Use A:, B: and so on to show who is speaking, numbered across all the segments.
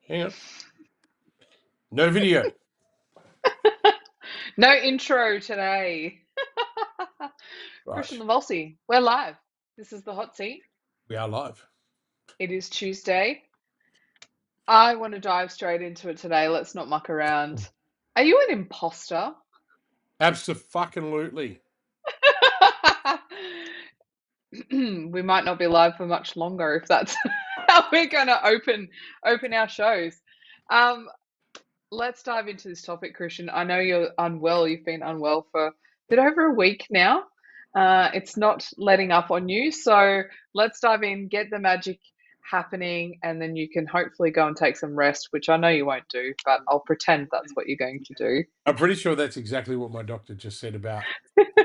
A: Hang on. No video.
B: No intro today. Kristian
A: Right.
B: Livolsi, we're live. This is the hot seat.
A: We are live.
B: It is Tuesday. I want to dive straight into it today. Let's not muck around. Are you an imposter?
A: Abso-fucking-lutely.
B: We might not be live for much longer if that's how we're going to open our shows. Um, let's dive into this topic, Christian. I know you're unwell. You've been unwell for a bit over a week now. It's not letting up on you. So let's dive in, get the magic happening, and then you can hopefully go and take some rest, which I know you won't do, but I'll pretend that's what you're going to do.
A: I'm pretty sure that's exactly what my doctor just said about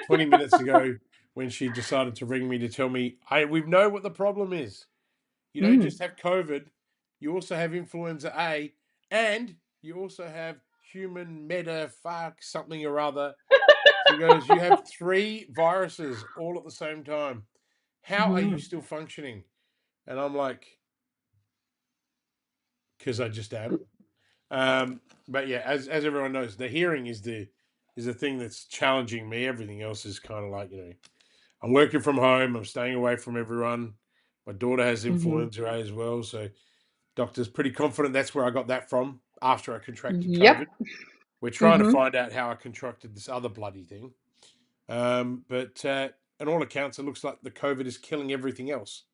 A: 20 minutes ago when she decided to ring me to tell me, we know what the problem is. You don't
B: Mm.
A: just have COVID, you also have influenza A, and you also have human meta fuck something or other. She goes, you have 3 viruses all at the same time. How are you
B: Mm.
A: still functioning? And I'm like, because I just am. But yeah, as everyone knows, the hearing is the thing that's challenging me. Everything else is kind of like, I'm working from home. I'm staying away from everyone. My daughter has
B: Hmm.
A: influenza A as well, so doctor's pretty confident that's where I got that from after I contracted COVID.
B: Yep.
A: We're trying to
B: Hmm.
A: find out how I contracted this other bloody thing. But on all accounts, it looks like the COVID is killing everything else.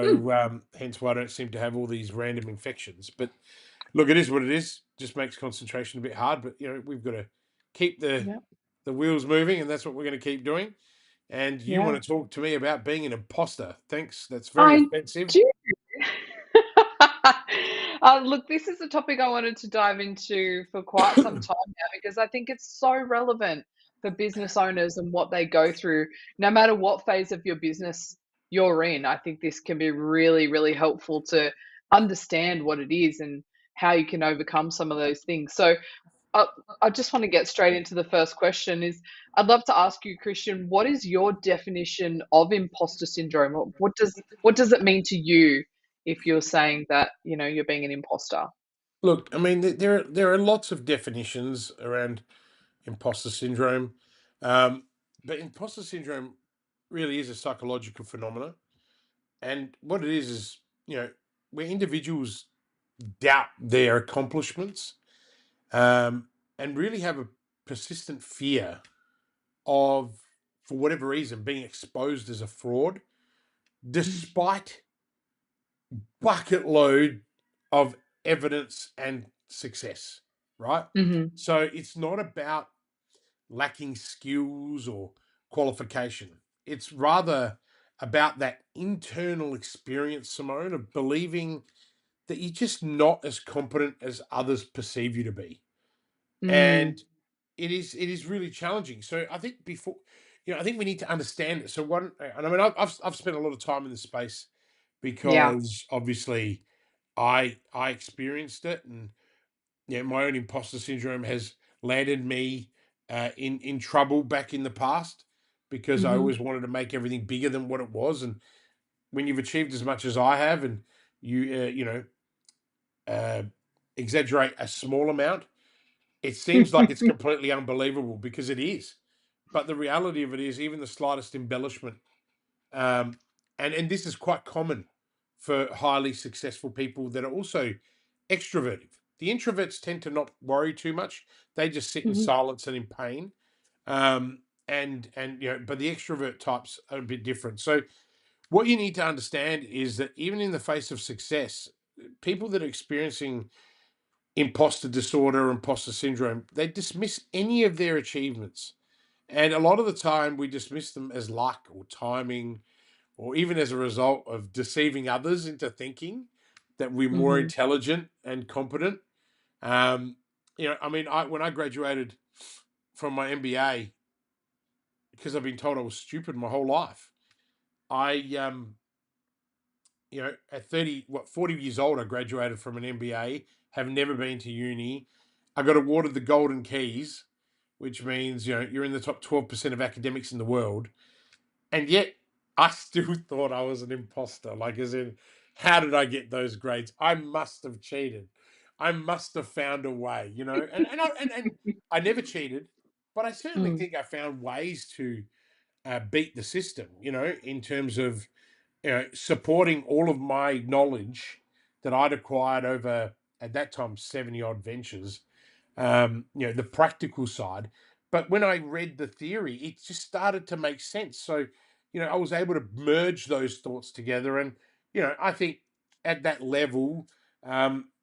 B: Mm.
A: So hence why I don't seem to have all these random infections. But look, it is what it is. Just makes concentration a bit hard. But we've got to keep
B: Yep.
A: the wheels moving, and that's what we're going to keep doing. And you
B: Yeah.
A: want to talk to me about being an imposter? Thanks. That's very
B: I
A: offensive.
B: do. Look, this is a topic I wanted to dive into for quite some time now because I think it's so relevant for business owners and what they go through, no matter what phase of your business you're in. I think this can be really, really helpful to understand what it is and how you can overcome some of those things. So, I, I just want to get straight into the first question is I'd love to ask you, Christian, what is your definition of imposter syndrome? What does it mean to you if you're saying that, you're being an imposter?
A: Look, I mean, there are lots of definitions around imposter syndrome, um, but imposter syndrome really is a psychological phenomenon. And what it is where individuals doubt their accomplishments, um, and really have a persistent fear of, for whatever reason, being exposed as a fraud, despite bucket load of evidence and success, right?
B: Mm-hmm.
A: So it's not about lacking skills or qualification. It's rather about that internal experience, Simone, of believing that you're just not as competent as others perceive you to be.
B: Mm.
A: And it is really challenging. So I think I think we need to understand it. So one, and I mean, I've spent a lot of time in this space
B: Yeah.
A: because obviously I experienced it, and my own imposter syndrome has landed me in trouble back in the past because I
B: Mm-hmm.
A: always wanted to make everything bigger than what it was. And when you've achieved as much as I have, and you uh, exaggerate a small amount, it seems like it's completely unbelievable because it is. But the reality of it is, even the slightest embellishment, um, and this is quite common for highly successful people that are also extroverted. The introverts tend to not worry too much; they just sit in
B: Hmm.
A: silence and in pain. Um, and but the extrovert types are a bit different. So what you need to understand is that even in the face of success, people that are experiencing imposter disorder, imposter syndrome, they dismiss any of their achievements. And a lot of the time, we dismiss them as luck or timing, or even as a result of deceiving others into thinking that we're more
B: Hmm.
A: intelligent and competent. Um, I mean, when I graduated from my MBA, because I've been told I was stupid my whole life, I, at 40 years old, I graduated from an MBA, have never been to uni. I got awarded the Golden Keys, which means, you're in the top 12% of academics in the world. And yet I still thought I was an imposter. Like, as in, how did I get those grades? I must have cheated. I must have found a way, you know. And I never cheated, but I certainly
B: Mm,
A: think I found ways to beat the system, you know, in terms of supporting all of my knowledge that I'd acquired over at that time 70 odd ventures, you know, the practical side. But when I read the theory, it just started to make sense. So, you know, I was able to merge those thoughts together. And, you know, I think at that level,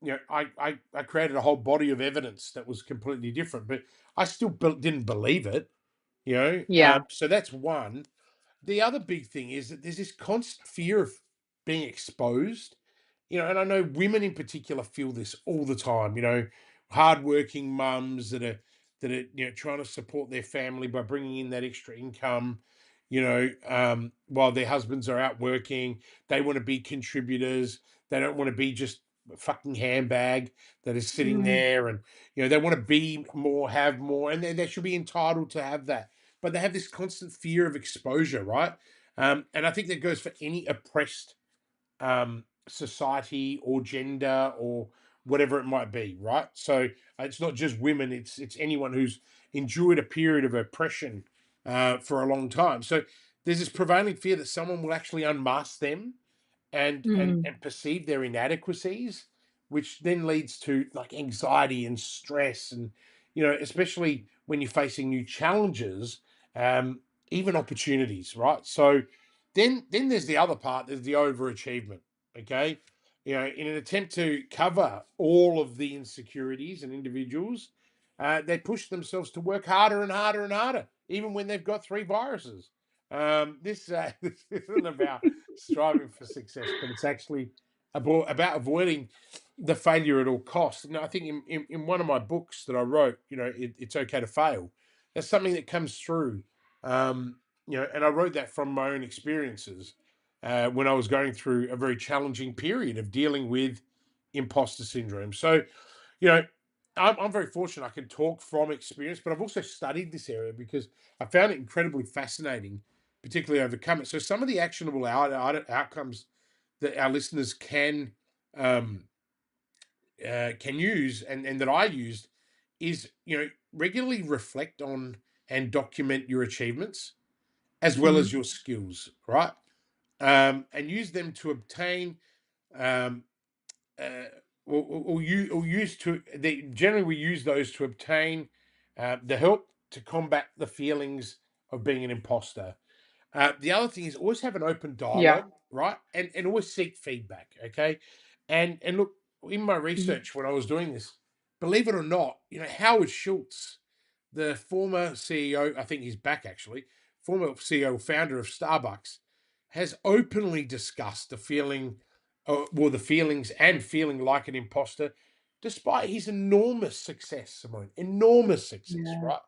A: you know, I created a whole body of evidence that was completely different, but I still didn't believe it, you know.
B: yeah.
A: So that's one. The other big thing is that there's this constant fear of being exposed, you know, and I know women in particular feel this all the time, you know, hardworking mums that are you know trying to support their family by bringing in that extra income, you know, while their husbands are out working. They want to be contributors. They don't want to be just a fucking handbag that is sitting
B: Mm,
A: there, and you know they want to be more, have more, and they should be entitled to have that, but they have this constant fear of exposure, right? And I think that goes for any oppressed society or gender or whatever it might be, right? So it's not just women; it's anyone who's endured a period of oppression for a long time. So there's this prevailing fear that someone will actually unmask them and
B: mm,
A: and perceive their inadequacies, which then leads to like anxiety and stress, and you know, especially when you're facing new challenges, um, even opportunities, right? So then there's the other part. There's the overachievement. Okay, you know, in an attempt to cover all of the insecurities and individuals, they push themselves to work harder and harder and harder, even when they've got three viruses. This this isn't about striving for success, but it's actually about avoiding the failure at all costs. And I think in one of my books that I wrote, you know, it's okay to fail. That's something that comes through, you know, and I wrote that from my own experiences when I was going through a very challenging period of dealing with imposter syndrome. So, you know, I'm very fortunate I can talk from experience, but I've also studied this area because I found it incredibly fascinating, particularly overcome it. So some of the actionable outcomes that our listeners um, can use and that I used is, you know, regularly reflect on and document your achievements as well
B: mm,
A: as your skills, right? And use them to obtain um, uh, or use to they generally we use those to obtain the help to combat the feelings of being an imposter. The other thing is always have an open
B: yeah.
A: dialogue, right? And always seek feedback. Okay. And look, in my
B: Mhm.
A: research when I was doing this, believe it or not, you know, Howard Schultz, the former CEO, I think he's back actually, former CEO, founder of Starbucks, has openly discussed the feeling, well, the feelings and feeling like an imposter, despite his enormous success, Simone, enormous success,
B: Yeah.
A: right?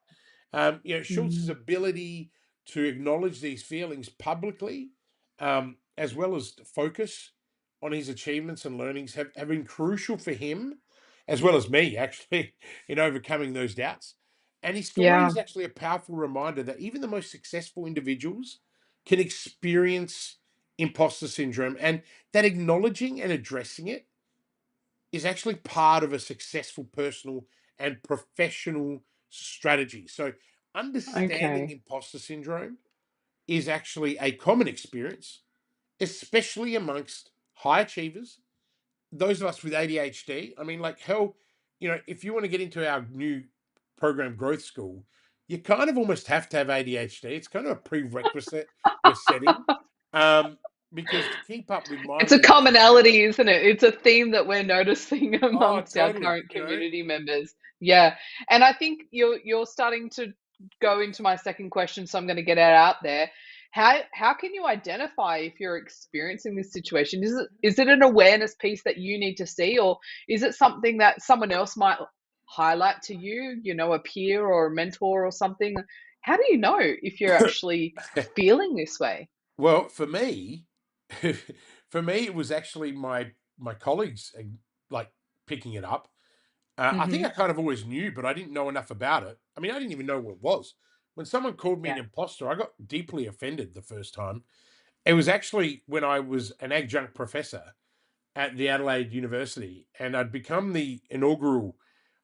A: You know, Schultz's
B: Mm,
A: ability to acknowledge these feelings publicly, as well as to focus on his achievements and learnings, have been crucial for him, as well as me, actually, in overcoming those doubts. And his story
B: yeah.
A: is actually a powerful reminder that even the most successful individuals can experience imposter syndrome, and that acknowledging and addressing it is actually part of a successful personal and professional strategy. So, understanding
B: Okay.
A: imposter syndrome is actually a common experience, especially amongst high achievers, those of us with ADHD. I mean, like, hell, you know, if you want to get into our new program, Growth School, you kind of almost have to have ADHD. It's kind of a prerequisite we're setting, um, because to keep up with my
B: It's a
A: leadership.
B: commonality, isn't it? It's a theme that we're noticing
A: Oh,
B: amongst our
A: totally.
B: current
A: You know,
B: community members. Yeah, and I think you're starting to go into my second question, so I'm going to get it out there. How can you identify if you're experiencing this situation? Is it an awareness piece that you need to see, or is it something that someone else might highlight to you? You know, a peer or a mentor or something. How do you know if you're actually feeling this way?
A: well, for me, for me, it was actually my colleagues like picking it up. I think I
B: Hmm.
A: kind of always knew, but I didn't know enough about it. I mean, I didn't even know what it was. When someone called me an
B: Yeah.
A: imposter, I got deeply offended the first time. It was actually when I was an adjunct professor. at the Adelaide University, and I'd become the inaugural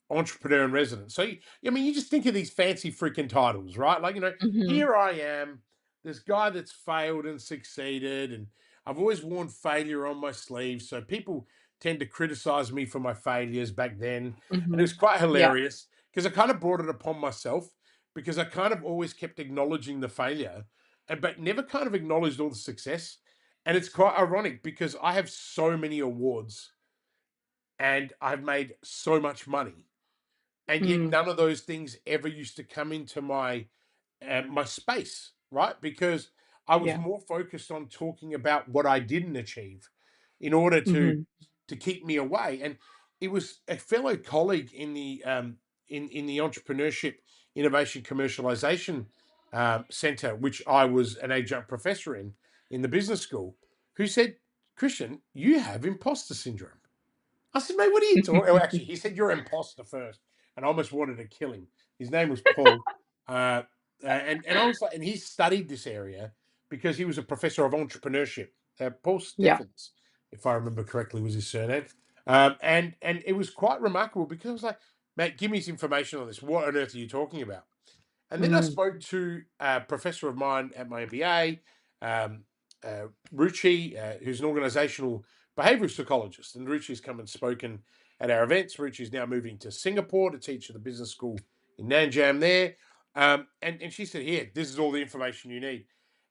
A: entrepreneur in residence. So, I mean, you just think of these fancy freaking titles, right? Like,
B: Mhm.
A: here I am, this guy that's failed and succeeded, and I've always worn failure on my sleeve. So people tend to criticize me for my failures back then. And it
B: Mhm.
A: was quite
B: Yeah.
A: hilarious because I kind of brought it upon myself because I kind of always kept acknowledging the failure and but never kind of acknowledged all the success. And it's quite ironic because I have so many awards and I've made so much money, and yet
B: Mm.
A: none of those things ever used to come into my space, right? Because I was
B: Yeah.
A: more focused on talking about what I didn't achieve in order
B: Mhm.
A: to keep me away. And it was a fellow colleague in the entrepreneurship innovation commercialization center, which I was an adjunct professor in the business school, who said, "Christian, you have imposter syndrome." I said, "Mate, what are you talking?" Oh, actually, he said, "You're imposter first," and I almost wanted to kill him. His name was Paul, and I was like, and he studied this area because he was a professor of entrepreneurship. Paul
B: Yeah.
A: Steffens, if I remember correctly, was his surname. And it was quite remarkable because I was like, "Mate, give me some information on this. What on earth are you talking about?" And then I
B: Mm.
A: spoke to a professor of mine at my MBA, um, Ruchi, who's an organizational behavioral psychologist. And Ruchi's come and spoken at our events. Ruchi's now moving to Singapore to teach at the business school in Nanjam there. And she said, "Here, this is all the information you need."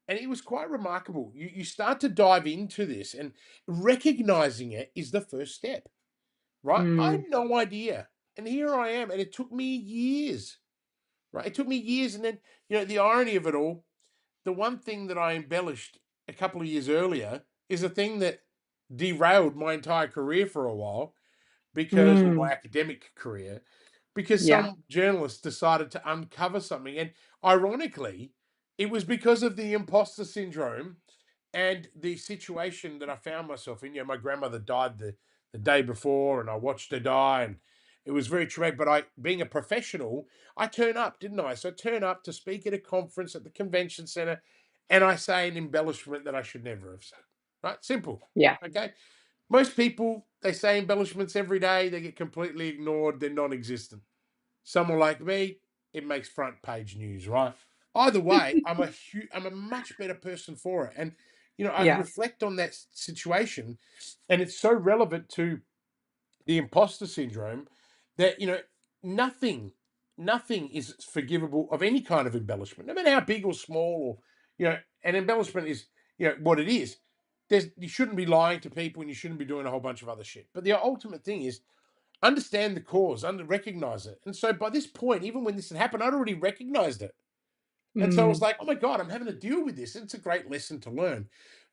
A: And it was quite remarkable. You start to dive into this, and recognizing it is the first step, right? I
B: Mm.
A: had no idea. And here I am. And it took me years, right? It took me years. And then, the irony of it all, the one thing that I embellished a couple of years earlier is a thing that derailed my entire career for a while because, or my
B: Mm.
A: academic career, because
B: Yeah.
A: some journalists decided to uncover something. And ironically, it was because of the imposter syndrome and the situation that I found myself in. My grandmother died the day before, and I watched her die, and it was very traumatic. But being a professional, I turn up, didn't I? So I turn up to speak at a conference at the convention center, and I say an embellishment that I should never have said. Right? Simple.
B: Yeah.
A: Okay. Most people, they say embellishments every day, they get completely ignored, they're non-existent. Someone like me, it makes front page news, right? Either way, I'm a much better person for it. And I
B: Yeah.
A: reflect on that situation, and it's so relevant to the imposter syndrome that nothing nothing is forgivable of any kind of embellishment, no matter how big or small, or an embellishment is what it is. You shouldn't be lying to people, and you shouldn't be doing a whole bunch of other shit. But the ultimate thing is understand the cause, recognize it. And so by this point, even when this had happened, I'd already recognized it. And so I was
B: Mm.
A: like, oh my God, I'm having to deal with this. It's a great lesson to learn.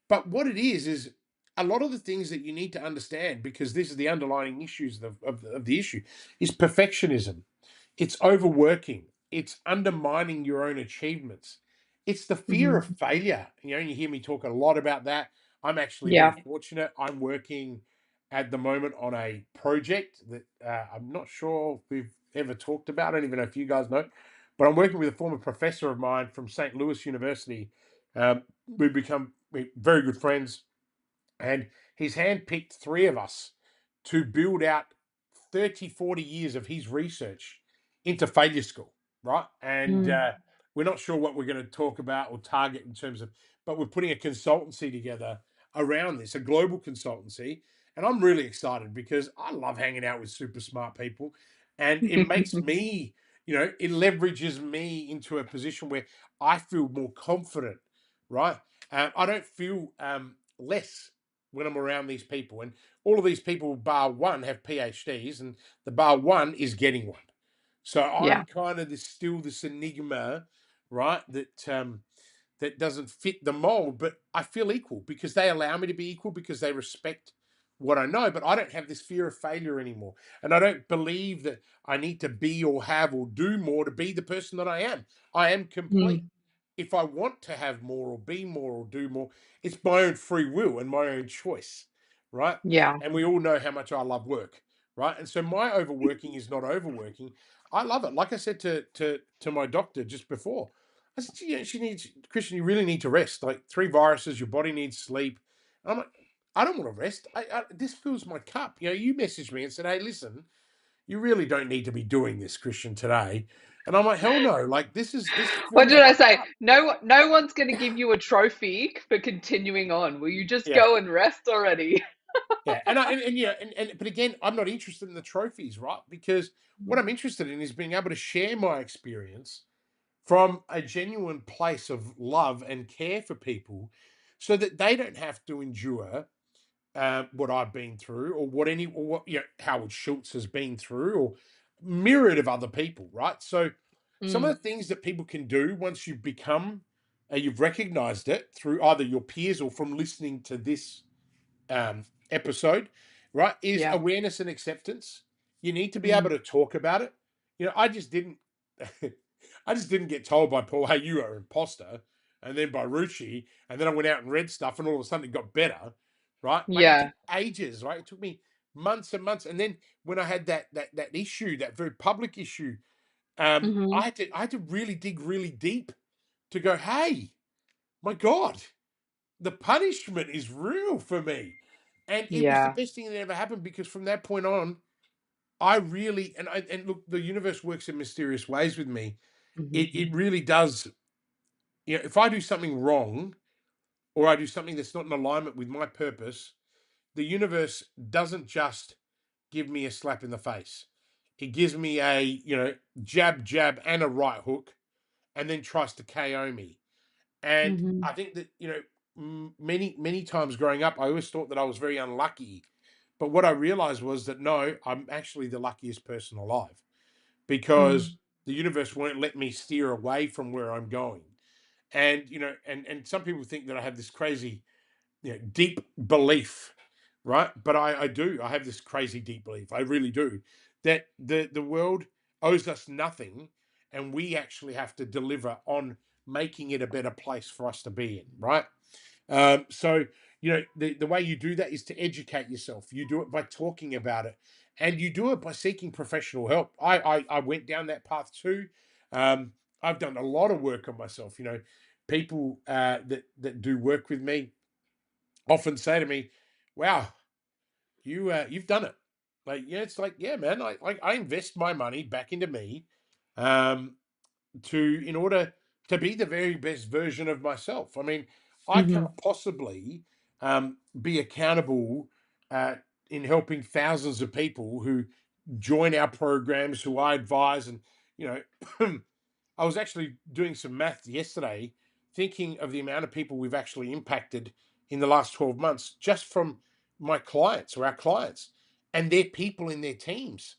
A: But what it is a lot of the things that you need to understand, because this is the underlying issues of the issue, is perfectionism. It's overworking. It's undermining your own achievements. It's the fear of
B: Mhm.
A: failure. You hear me talk a lot about that. I'm actually very
B: Yeah.
A: fortunate. I'm working at the moment on a project that I'm not sure if we've ever talked about. I don't even know if you guys know, but I'm working with a former professor of mine from St. Louis University. We've become very good friends, and he's handpicked three of us to build out 30, 40 years of his research into failure school, right? And
B: Mm.
A: we're not sure what we're going to talk about or target in terms of, but we're putting a consultancy together around this, a global consultancy. And I'm really excited because I love hanging out with super smart people. And it makes me, it leverages me into a position where I feel more confident, right? I don't feel less when I'm around these people. And all of these people, bar one, have PhDs, and the bar one is getting one. So
B: Yeah.
A: I'm kind of still this enigma, right? That doesn't fit the mold, but I feel equal because they allow me to be equal, because they respect what I know. But I don't have this fear of failure anymore. And I don't believe that I need to be or have or do more to be the person that I am. I am complete.
B: Mm.
A: If I want to have more or be more or do more, it's my own free will and my own choice, right?
B: Yeah.
A: And we all know how much I love work, right? And so my overworking is not overworking. I love it. Like I said to my doctor just before, I said, she needs, Christian, you really need to rest. Like 3 viruses, your body needs sleep. I'm like, I don't want to rest. This fills my cup. You messaged me and said, "Hey, listen, you really don't need to be doing this, Christian, today." And I'm like, "Hell no! Like this
B: What
A: fills
B: did I
A: my
B: say?
A: cup."
B: No one's going to give you a trophy for continuing on. Will you just
A: Yeah,
B: go and rest already?
A: yeah. But again, I'm not interested in the trophies, right? Because what I'm interested in is being able to share my experience from a genuine place of love and care for people, so that they don't have to endure what I've been through, or what Howard Schultz has been through, or myriad of other people, right? So some of
B: Mm,
A: the things that people can do once you've recognized it through either your peers or from listening to this episode, right, is
B: yeah.
A: awareness and acceptance. You need to be able
B: Mm,
A: to talk about it. I just didn't, I just didn't get told by Paul, "Hey, you are an imposter," and then by Ruchi, and then I went out and read stuff, and all of a sudden it got better, right? Like it took
B: yeah.
A: ages, right? It took me months and months, and then when I had that issue, that very public issue,
B: Hmm.
A: I had to really dig really deep to go, "Hey, my God, the punishment is real for me." And it was the
B: Yeah.
A: best thing that ever happened, because from that point on, I really, and look, the universe works in mysterious ways with me. It
B: Hmm.
A: really does. If I do something wrong, or I do something that's not in alignment with my purpose, the universe doesn't just give me a slap in the face. It gives me a, jab, jab, and a right hook, and then tries to KO me. And
B: Hmm.
A: I think that, many, many times growing up, I always thought that I was very unlucky. But what I realized was that no, I'm actually the luckiest person alive, because
B: Mm,
A: the universe won't let me steer away from where I'm going. And, and some people think that I have this crazy, deep belief, right? But I do. I have this crazy deep belief. I really do, that the world owes us nothing, and we actually have to deliver on making it a better place for us to be in, right? So, the way you do that is to educate yourself. You do it by talking about it, and you do it by seeking professional help. I went down that path too. I've done a lot of work on myself. People that do work with me often say to me, "Wow, you've done it." Like, yeah, it's like, yeah, man. I invest my money back into me, um, in order to be the very best version of myself. I mean, I
B: hmm.
A: can't possibly be accountable uh, in helping thousands of people who join our programs, who I advise, and you know, I was actually doing some math yesterday, thinking of the amount of people we've actually impacted in the last 12 months, just from my clients, or our clients, and their people in their teams.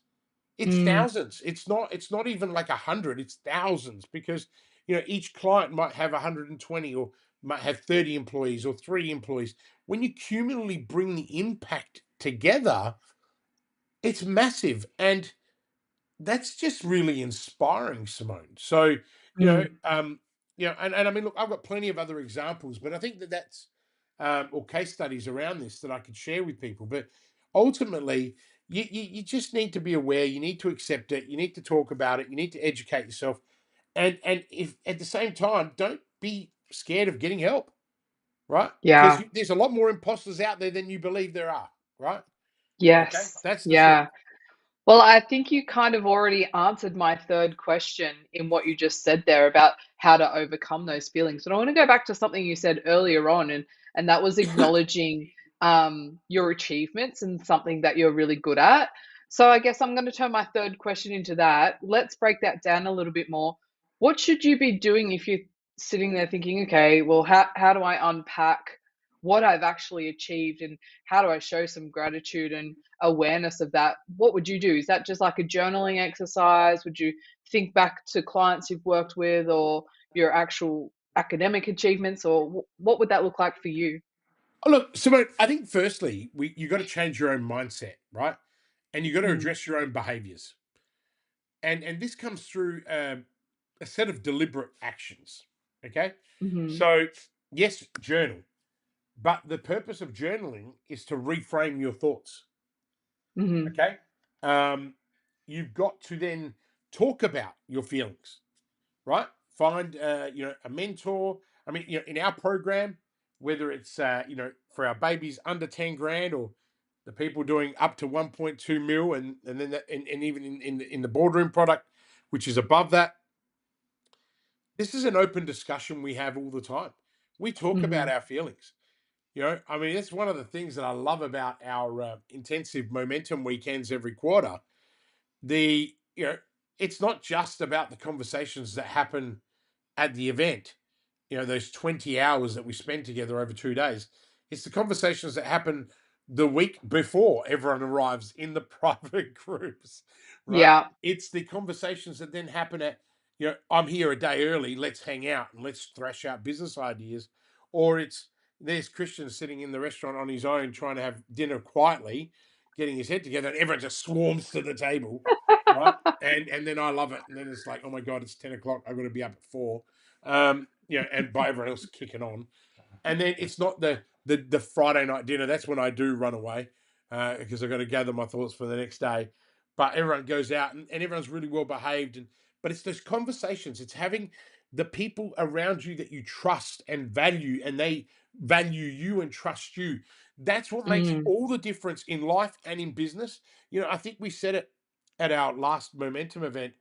A: It's
B: Mm,
A: thousands. It's not even like 100, it's thousands, because each client might have 120, or might have 30 employees, or 3 employees. When you cumulatively bring the impact together, it's massive. And that's just really inspiring, Simone. So,
B: mm,
A: and I mean, look, I've got plenty of other examples, but I think that's or case studies around this that I could share with people. But ultimately, you just need to be aware. You need to accept it. You need to talk about it. You need to educate yourself, and if at the same time, don't be scared of getting help, right? Because
B: yeah.
A: there's a lot more imposters out there than you believe there are, right? Okay,
B: Yes.
A: that's the truth.
B: Yeah. Well, I think you kind of already answered my third question in what you just said there about how to overcome those feelings. But I want to go back to something you said earlier on, and that was acknowledging your achievements and something that you're really good at. So I guess I'm going to turn my third question into that. Let's break that down a little bit more. What should you be doing if you're sitting there thinking, okay, well, how do I unpack what I've actually achieved, and how do I show some gratitude and awareness of that? What would you do? Is that just like a journaling exercise? Would you think back to clients you've worked with, or your actual academic achievements, or what would that look like for you?
A: Oh, look, Simone, I think firstly, you got to change your own mindset, right? And you got to
B: Mm,
A: address your own behaviors. And this comes through a set of deliberate actions. Okay.
B: mhm,
A: So, yes, journal. But the purpose of journaling is to reframe your thoughts.
B: mhm,
A: Okay. Um, you've got to then talk about your feelings, right? Find a mentor. I mean, in our program, whether it's for our babies under 10 grand, or the people doing up to 1.2 mil, and then and even in the boardroom product, which is above that. This is an open discussion we have all the time. We talk about
B: Mm.
A: our feelings. I mean, that's one of the things that I love about our intensive momentum weekends every quarter. The you know, it's not just about the conversations that happen at the event, those 20 hours that we spend together over 2 days. It's the conversations that happen the week before everyone arrives in the private groups, right?
B: Yeah.
A: It's the conversations that then happen at, I'm here a day early, let's hang out and let's thrash out business ideas. Or it's there's Christian sitting in the restaurant on his own trying to have dinner quietly, getting his head together, and everyone just swarms to the table, right? And then I love it. And then it's like, oh my God, it's 10 o'clock. I've got to be up at 4. And by everyone else kicking on. And then it's not the Friday night dinner. That's when I do run away because I've got to gather my thoughts for the next day. But everyone goes out and everyone's really well behaved. But it's those conversations. It's having the people around you that you trust and value, and they value you and trust you. That's what makes
B: Mm.
A: all the difference in life and in business. I think we said it at our last momentum event.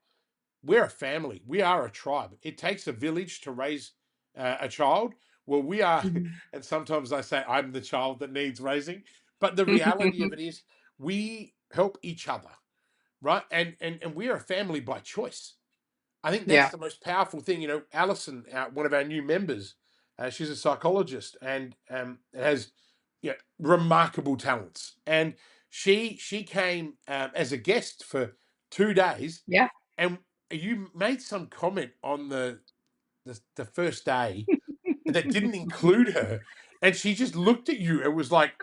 A: We're a family. We are a tribe. It takes a village to raise a child. Well, we are,
B: Mhm.
A: and sometimes I say I'm the child that needs raising. But the reality of it is, we help each other, right? And we are a family by choice. I think that's
B: Yeah.
A: the most powerful thing. Alison, one of our new members, she's a psychologist and has remarkable talents. And she came as a guest for 2 days,
B: Yeah.
A: and you made some comment on the first day that didn't include her, and she just looked at you and was like,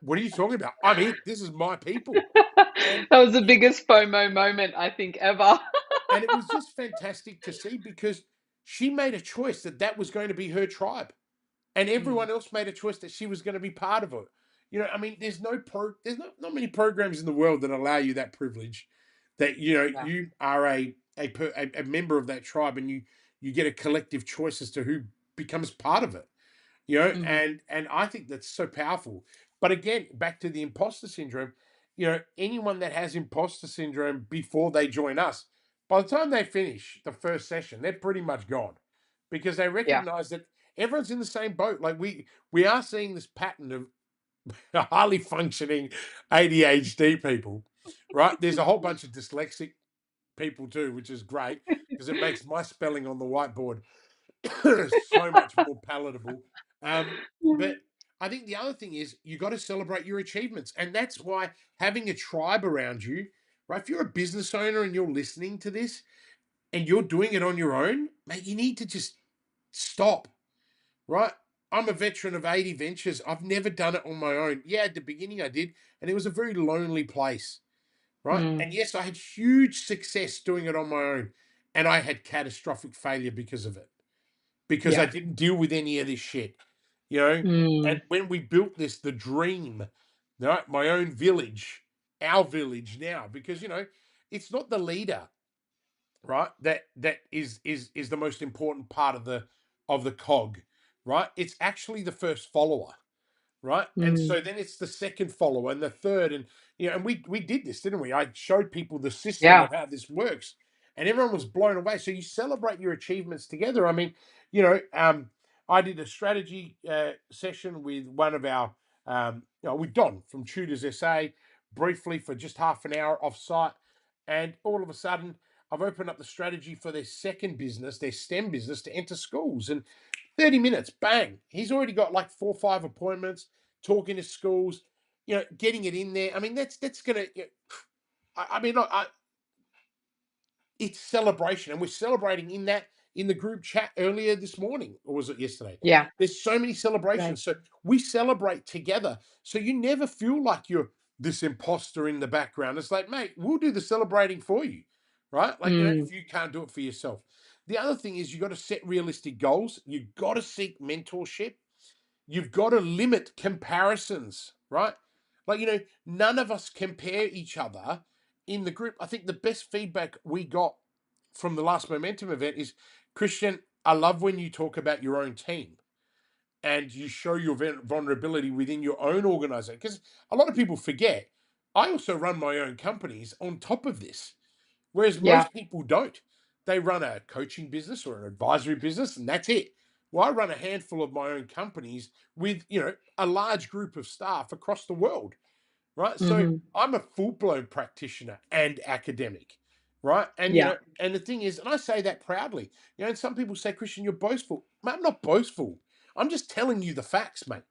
A: "What are you talking about? I'm it. This is my people." And
B: That was the biggest FOMO moment I think ever.
A: and it was just fantastic to see, because she made a choice that that was going to be her tribe, and
B: Mm.
A: everyone else made a choice that she was going to be part of it. I mean, there's not many programs in the world that allow you that privilege, that
B: Yeah.
A: you are a member of that tribe, and you get a collective choice as to who becomes part of it.
B: Mhm.
A: And I think that's so powerful. But again, back to the imposter syndrome. Anyone that has imposter syndrome before they join us, by the time they finish the first session, they're pretty much gone, because they
B: Yeah.
A: recognize that everyone's in the same boat. Like, we are seeing this pattern of highly functioning ADHD people, right? There's a whole bunch of dyslexic people too, which is great, because it makes my spelling on the whiteboard so much more palatable. But I think the other thing is, you got to celebrate your achievements, and that's why having a tribe around you, right? If you're a business owner and you're listening to this and you're doing it on your own, mate, you need to just stop, right? I'm a veteran of 80 ventures. I've never done it on my own. Yeah, at the beginning I did, and it was a very lonely place, right?
B: Mm.
A: And yes, I had huge success doing it on my own, and I had catastrophic failure because of it, because I
B: Yeah.
A: didn't deal with any of this shit, you know. And
B: Mm.
A: when we built this, the dream, right, my own village, our village now, because it's not the leader, right, that is the most important part of the cog, right? It's actually the first follower, right? And
B: Mm.
A: so then it's the second follower and the third, and and we did this, didn't we? I showed people the system
B: Yeah.
A: of how this works, and everyone was blown away. So you celebrate your achievements together. I mean, I did a strategy session with one of our, with Don from Tutors SA, briefly for just half an hour off site, and all of a sudden, I've opened up the strategy for their second business, their STEM business, to enter schools. And 30 minutes, bang. He's already got like 4 or 5 appointments, talking to schools, getting it in there. I mean, that's gonna. I mean, it's celebration, and we're celebrating in the group chat earlier this morning, or was it yesterday?
B: Yeah.
A: There's so many
B: Right.
A: celebrations, so we celebrate together. So you never feel like you're this imposter in the background. It's like, mate, we'll do the celebrating for you, right? Like,
B: Mm.
A: if you can't do it for yourself. The other thing is, you got to set realistic goals. You've got to seek mentorship. You've got to limit comparisons, right? Like, none of us compare each other in the group. I think the best feedback we got from the last momentum event is, Christian, I love when you talk about your own team. and you show your vulnerability within your own organization. Because a lot of people forget, I also run my own companies on top of this, whereas
B: Yeah.
A: most people don't. They run a coaching business or an advisory business, and that's it. Well, I run a handful of my own companies with, a large group of staff across the world, right? So
B: Mhm.
A: I'm a full-blown practitioner and academic, right? And
B: Yeah.
A: and the thing is, and I say that proudly, and some people say, Christian, you're boastful. Mate, I'm not boastful. I'm just telling you the facts, mate.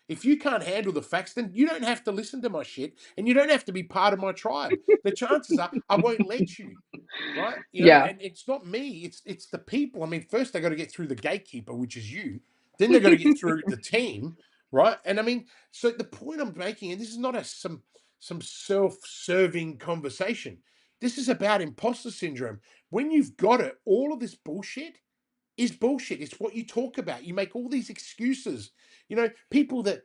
A: If you can't handle the facts, then you don't have to listen to my shit and you don't have to be part of my tribe. The chances are I won't let you, right?
B: Yeah.
A: And it's not me, it's the people. I mean, first they got to get through the gatekeeper, which is you, then they got to get through the team, right? And I mean, so the point I'm making, and this is not some self-serving conversation. This is about imposter syndrome. When you've got it, all of this bullshit is bullshit. It's what you talk about. You make all these excuses. People that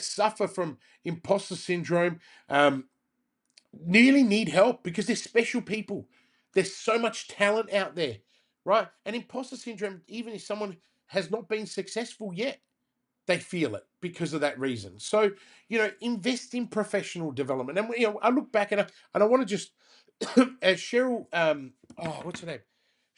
A: suffer from imposter syndrome really need help because they're special people. There's so much talent out there, right? And imposter syndrome, even if someone has not been successful yet, they feel it because of that reason. So, invest in professional development. And I look back and I want to just Cheryl, what's her name?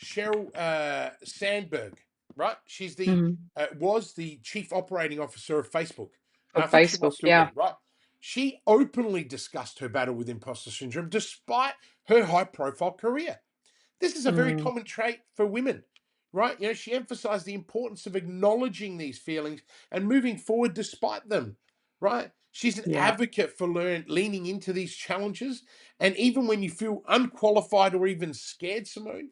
A: Cheryl Sandberg, right? She's the
B: Mhm.
A: was the chief operating officer of Facebook, and I
B: Of
A: think she might
B: Facebook,
A: still
B: yeah.
A: be, right? She openly discussed her battle with imposter syndrome despite her high profile career. This is a very
B: Mm.
A: common trait for women, right? She emphasized the importance of acknowledging these feelings and moving forward despite them, right? She's an
B: Yeah.
A: advocate for leaning into these challenges. And even when you feel unqualified or even scared, Simone,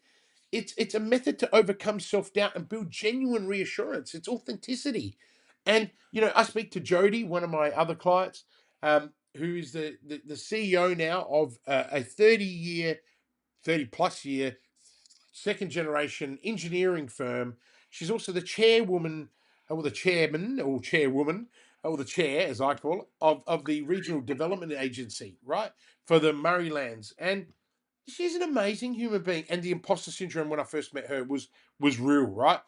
A: it's a method to overcome self-doubt and build genuine reassurance. It's authenticity. And, I speak to Jody, one of my other clients, who is the CEO now of a 30 plus year second generation engineering firm. She's also the chairwoman, or the chairman, or chairwoman, or the chair, as I call it, of the regional development agency, right, for the Murraylands. And she's an amazing human being. And the imposter syndrome when I first met her was real, right?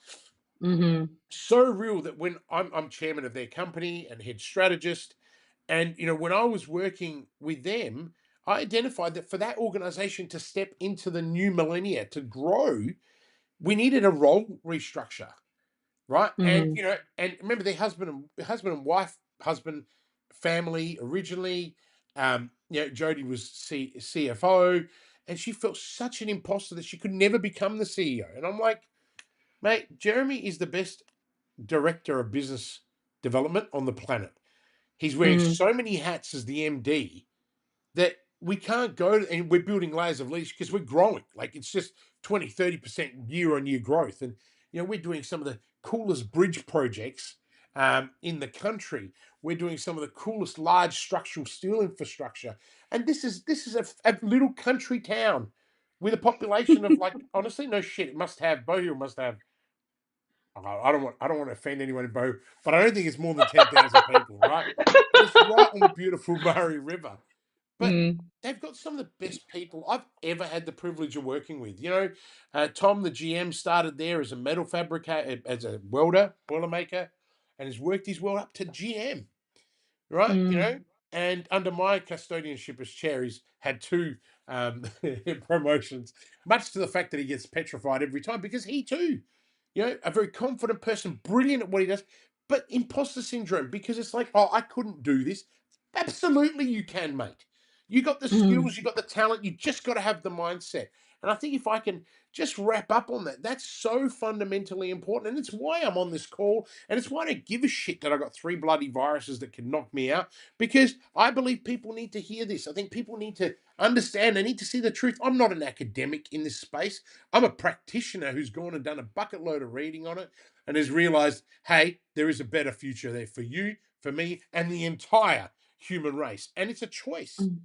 B: Mhm.
A: So real that when I'm chairman of their company and head strategist, and when I was working with them, I identified that for that organization to step into the new millennia to grow, we needed a role restructure, right? And
B: Mhm.
A: and remember their husband and wife, husband, family originally. Jody was CFO, and she felt such an imposter that she could never become the CEO. And I'm like, mate, Jeremy is the best director of business development on the planet. He's wearing
B: Mhm.
A: so many hats as the MD that we can't go and we're building layers of leadership because we're growing. Like it's just 20-30% year on year growth. And, we're doing some of the coolest bridge projects in the country. We're doing some of the coolest large structural steel infrastructure. And this is a little country town with a population of like, honestly, no shit. It must have, Bohill must have, I don't want to offend anyone in Bow, but I don't think it's more than 10,000 people, right? And it's right on the beautiful Murray River. But
B: Mm.
A: they've got some of the best people I've ever had the privilege of working with. Tom, the GM, started there as a metal fabricator, as a welder, boilermaker, and has worked his way up to GM, right?
B: Mm.
A: And under my custodianship as chair, he's had two um, promotions, much to the fact that he gets petrified every time because he too, a very confident person, brilliant at what he does, but imposter syndrome because it's like, oh, I couldn't do this. Absolutely, you can, mate. You got the
B: Mm.
A: skills, you got the talent, you just got to have the mindset. And I think if I can just wrap up on that, that's so fundamentally important. And it's why I'm on this call. And it's why I don't give a shit that I got three bloody viruses that can knock me out because I believe people need to hear this. I think people need to understand. They need to see the truth. I'm not an academic in this space. I'm a practitioner who's gone and done a bucket load of reading on it and has realized, hey, there is a better future there for you, for me, and the entire human race. And it's a choice,
B: Mm.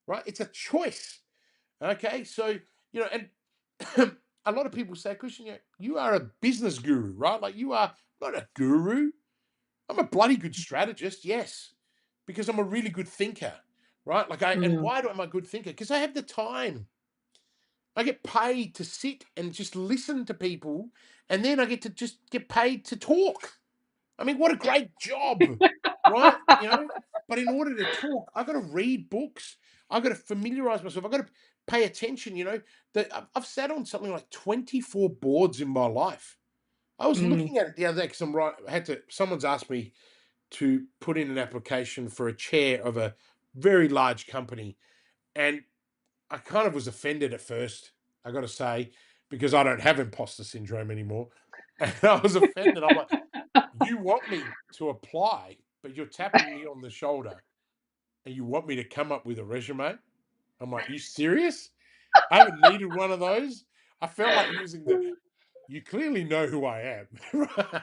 A: right? It's a choice. Okay. So, and a lot of people say, Christian, you are a business guru, right? Like you are not a guru. I'm a bloody good strategist, yes, because I'm a really good thinker, right? And
B: Mm.
A: why am I a good thinker? Because I have the time. I get paid to sit and just listen to people, and then I get to just get paid to talk. I mean, what a great job, right? You know, but in order to talk, I got to read books. I got to familiarize myself. I got to pay attention. You know, that I've sat on something like 24 boards in my life. I was
B: Mm.
A: looking at it the other day because I had to. Someone's asked me to put in an application for a chair of a very large company, and I kind of was offended at first. I got to say, because I don't have imposter syndrome anymore, and I was offended. I'm like, you want me to apply, but you're tapping me on the shoulder, and you want me to come up with a resume? I'm like, you serious? I haven't needed one of those. I felt like using the. You clearly know who I am, but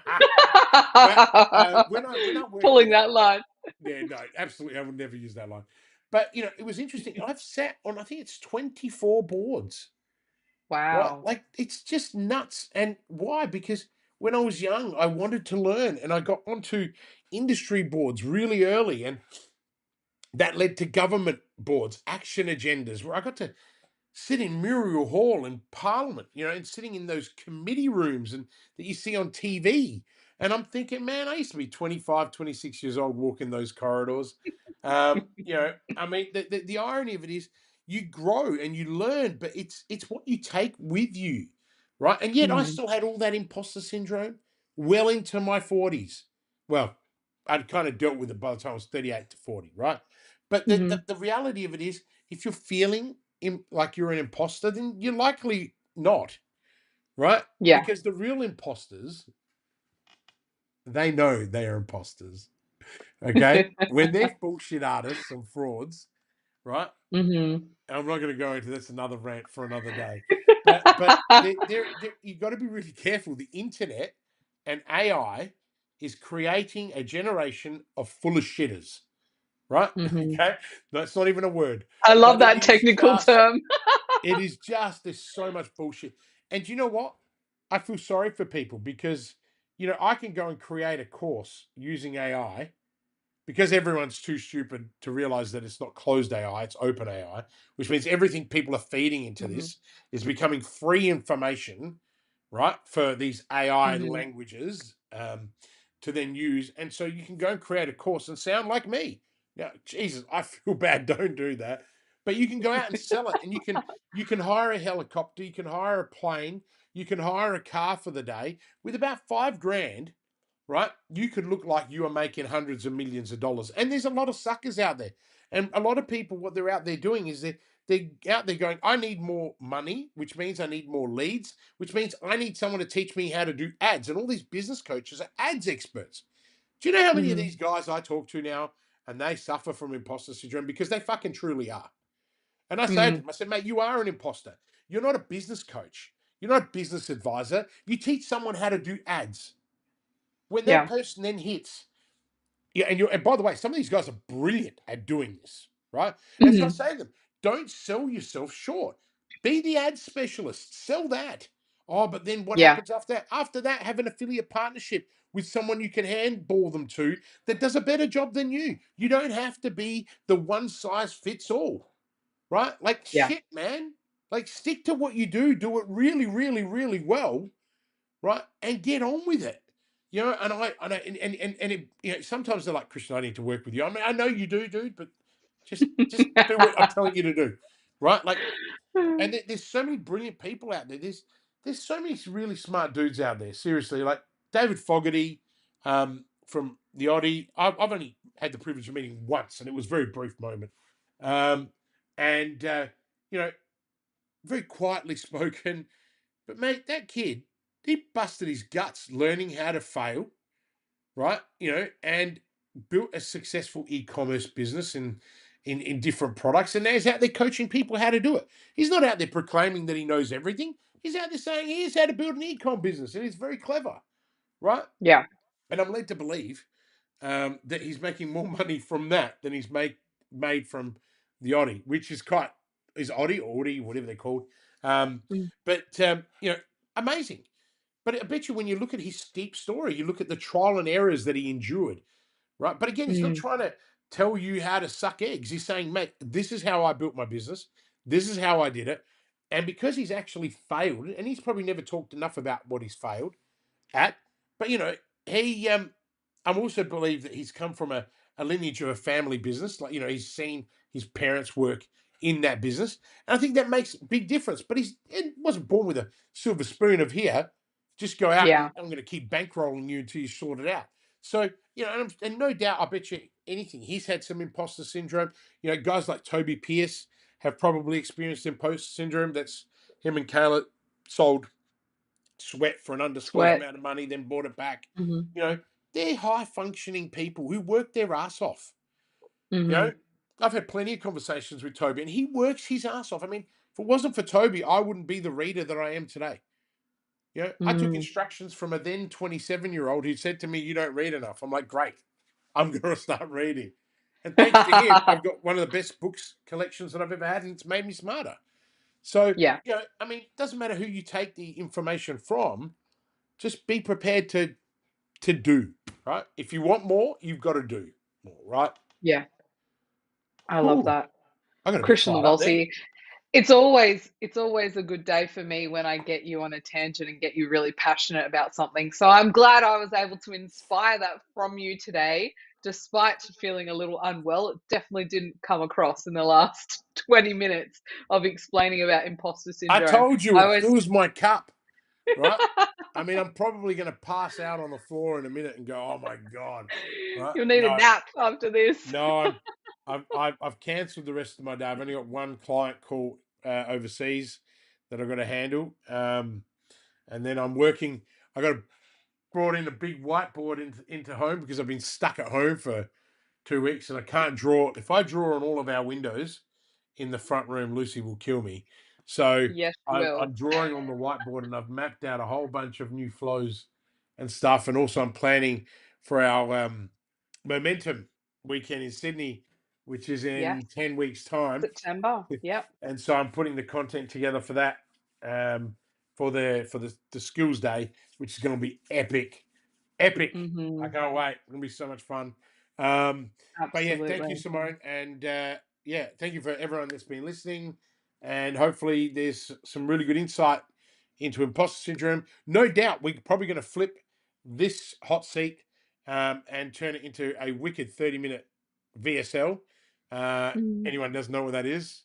A: when I worked
B: Pulling
A: at
B: that line.
A: yeah, no, absolutely, I would never use that line. But it was interesting. I've sat on, I think it's 24 boards, right?
B: Wow.
A: Like it's just nuts. And why? Because when I was young, I wanted to learn, and I got onto industry boards really early, and that led to government boards, action agendas, where I got to sit in Muriel Hall in Parliament, and sitting in those committee rooms and that you see on TV. And I'm thinking, man, I used to be 25, 26 years old walking those corridors. I mean, the irony of it is you grow and you learn, but it's what you take with you, right? And yet I
B: Mm.
A: still had all that imposter syndrome well into my 40s. Well, I'd kind of dealt with it by the time I was 38 to 40, right? But the, the,
B: Mhm.
A: the reality of it is, if you're feeling like you're an imposter, then you're likely not, right?
B: Yeah.
A: Because the real imposters, they know they are imposters. Okay. When they're bullshit artists and frauds, right?
B: Mhm.
A: I'm not going to go into this, another rant for another day. But you've got to be really careful. The internet and AI is creating a generation of full of shitters, right?
B: Mhm.
A: Okay. That's not even a word.
B: I love
A: But
B: that technical term.
A: there's so much bullshit. And you know what? I feel sorry for people because, I can go and create a course using AI because everyone's too stupid to realize that it's not closed AI, it's open AI, which means everything people are feeding into
B: Mhm.
A: this is becoming free information, right? For these AI
B: Mhm.
A: languages to then use. And so you can go and create a course and sound like me. Now, Jesus, I feel bad. Don't do that. But you can go out and sell it, and you can hire a helicopter, you can hire a plane, you can hire a car for the day with about 5 grand, right? You could look like you are making hundreds of millions of dollars. And there's a lot of suckers out there. And a lot of people, what they're out there doing is they're out there going, I need more money, which means I need more leads, which means I need someone to teach me how to do ads. And all these business coaches are ads experts. Do you know how many of these
B: Mhm.
A: guys I talk to now and they suffer from imposter syndrome because they fucking truly are? And I say to
B: Mhm.
A: them, I said, mate, you are an imposter. You're not a business coach. You're not a business advisor. You teach someone how to do ads. When that
B: Yeah.
A: person then hits, yeah, and by the way, some of these guys are brilliant at doing this, right? And so I
B: Mhm.
A: say to them, don't sell yourself short. Be the ad specialist. Sell that. Oh, but then what
B: Yeah.
A: happens after that? After that, have an affiliate partnership with someone you can handball them to that does a better job than you. You don't have to be the one size fits all, right? Like
B: Yeah.
A: shit, man. Like stick to what you do. Do it really, really, really well, right? And get on with it. And sometimes they're like, Christian, I need to work with you. I mean, I know you do, dude, but just do what I'm telling you to do, right? Like, and there's so many brilliant people out there. There's so many really smart dudes out there. Seriously, like David Fogarty from the Oddie. I've only had the privilege of meeting once, and it was a very brief moment. Um, and you know, very quietly spoken, but mate, that kid, he busted his guts learning how to fail, right? And built a successful e-commerce business in different products, and now he's out there coaching people how to do it. He's not out there proclaiming that he knows everything. He's out there saying here's how to build an e-com business, and he's very clever, right?
B: Yeah.
A: And I'm led to believe that he's making more money from that than he's made from the Audi, which is quite is Audi, whatever they're called.
B: Mm.
A: But amazing. But I bet you when you look at his steep story, you look at the trial and errors that he endured, right? But again, he's not
B: Mm.
A: trying to tell you how to suck eggs. He's saying, mate, this is how I built my business. This is how I did it. And because he's actually failed, and he's probably never talked enough about what he's failed at, but he I also believe that he's come from a lineage of a family business. Like, he's seen his parents work in that business. And I think that makes a big difference. But he wasn't born with a silver spoon of here. Just go out and
B: Yeah.
A: I'm going to keep bankrolling you until you sort it out. So, and no doubt, I bet you anything, he's had some imposter syndrome. Guys like Toby Pierce have probably experienced imposter syndrome. That's him and Kayla sold Sweat for an undisclosed
B: Sweat.
A: amount of money, then bought it back.
B: Hmm.
A: You know, they're high functioning people who work their ass off. You
B: Hmm.
A: know, I've had plenty of conversations with Toby, and he works his ass off. I mean, if it wasn't for Toby, I wouldn't be the reader that I am today. I took
B: Mm.
A: instructions from a then 27-year-old who said to me, "You don't read enough." I'm like, "Great, I'm going to start reading." And thanks to him, I've got one of the best books collections that I've ever had, and it's made me smarter. So,
B: Yeah.
A: I mean, it doesn't matter who you take the information from, just be prepared to do, right? If you want more, you've got to do more, right?
B: Yeah. I love
A: Whew,
B: that.
A: I got a bit
B: Kristian
A: fired up there.
B: Livolsi, it's always a good day for me when I get you on a tangent and get you really passionate about something. So I'm glad I was able to inspire that from you today, despite feeling a little unwell. It definitely didn't come across in the last 20 minutes of explaining about imposter
A: I
B: syndrome.
A: told you
B: I
A: it
B: was
A: fills my cup, right? I mean, I'm probably going to pass out on the floor in a minute and go, "Oh my god!" Right?
B: You'll need a
A: No,
B: nap after this.
A: no, I've cancelled the rest of my day. I've only got one client call overseas that I've got to handle, and then I'm working. I got brought in a big whiteboard into home because I've been stuck at home for 2 weeks and I can't draw. If I draw on all of our windows in the front room, Lucy will kill me. So
B: Yes, you
A: I'm
B: will.
A: drawing on the whiteboard and I've mapped out a whole bunch of new flows and stuff. And also, I'm planning for our momentum weekend in Sydney, which is
B: Yes,
A: in 10 weeks' time.
B: September. Yep.
A: And so I'm putting the content together for that, for the skills day, which is going to be epic. Epic. I
B: Hmm.
A: can't wait. It's going to be so much fun. Um, but yeah, thank you,
B: Absolutely.
A: Simone. And yeah, thank you for everyone that's been listening. And hopefully, there's some really good insight into imposter syndrome. No doubt, we're probably going to flip this hot seat and turn it into a wicked 30-minute VSL.
B: Mm.
A: Anyone doesn't know what that is?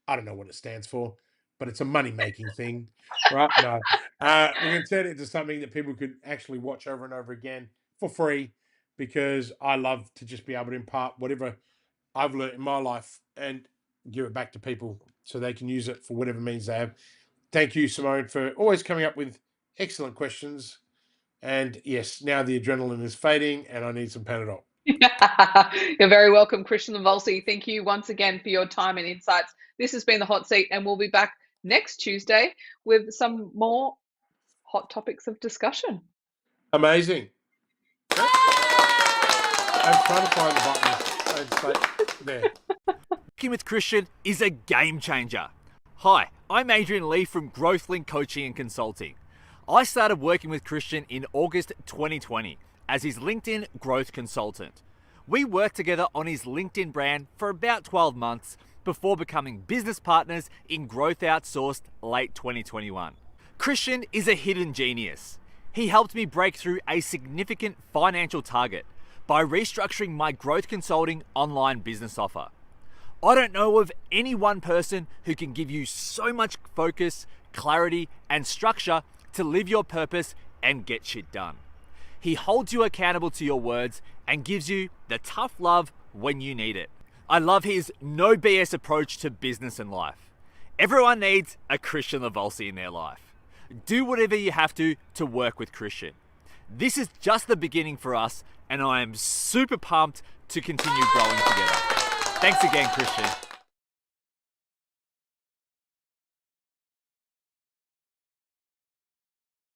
A: I don't know what it stands for, but it's a money making thing, right? No, we're going to turn it into something that people could actually watch over and over again for free because I love to just be able to impart whatever I've learned in my life and give it back to people so they can use it for whatever means they have. Thank you, Simone, for always coming up with excellent questions. And yes, now the adrenaline is fading and I need some Panadol.
B: You're very welcome, Kristian Livolsi. Thank you once again for your time and insights. This has been the Hot Seat, and we'll be back next Tuesday with some more hot topics of discussion.
A: Amazing. Yep. I'm trying to find the button. It's like there.
C: Working with Kristian is a game changer. Hi, I'm Adrian Lee from GrowthLink Coaching and Consulting. I started working with Kristian in August 2020 as his LinkedIn growth consultant. We worked together on his LinkedIn brand for about 12 months before becoming business partners in Growth Outsourced late 2021. Kristian is a hidden genius. He helped me break through a significant financial target by restructuring my growth consulting online business offer. I don't know of any one person who can give you so much focus, clarity, and structure to live your purpose and get shit done. He holds you accountable to your words and gives you the tough love when you need it. I love his no BS approach to business and life. Everyone needs a Kristian Livolsi in their life. Do whatever you have to work with Kristian. This is just the beginning for us, and I am super pumped to continue growing together. Thanks again, Kristian.